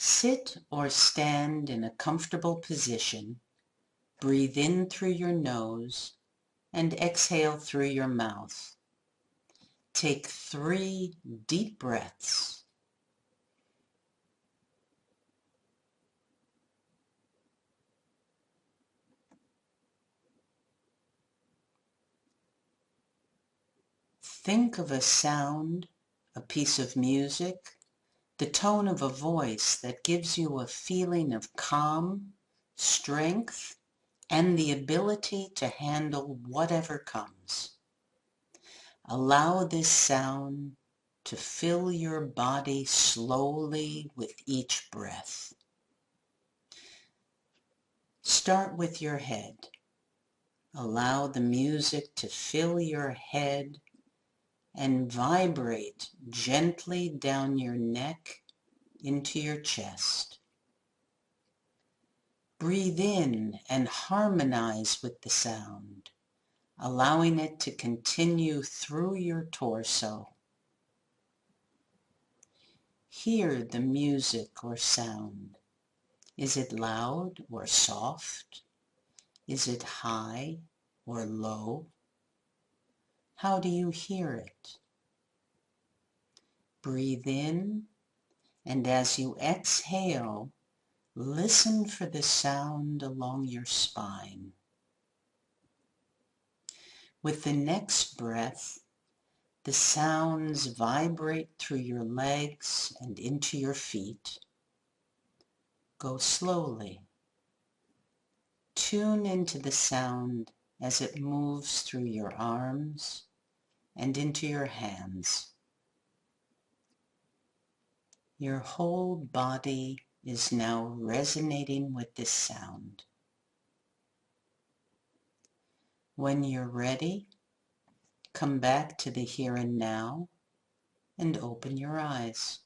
Sit or stand in a comfortable position. Breathe in through your nose and exhale through your mouth. Take 3 deep breaths. Think of a sound, a piece of music, the tone of a voice that gives you a feeling of calm, strength, and the ability to handle whatever comes. Allow this sound to fill your body slowly with each breath. Start with your head. Allow the music to fill your head and vibrate gently down your neck into your chest. Breathe in and harmonize with the sound, allowing it to continue through your torso. Hear the music or sound. Is it loud or soft? Is it high or low? How do you hear it? Breathe in, and as you exhale, listen for the sound along your spine. With the next breath, the sounds vibrate through your legs and into your feet. Go slowly. Tune into the sound as it moves through your arms and into your hands. Your whole body is now resonating with this sound. When you're ready, come back to the here and now and open your eyes.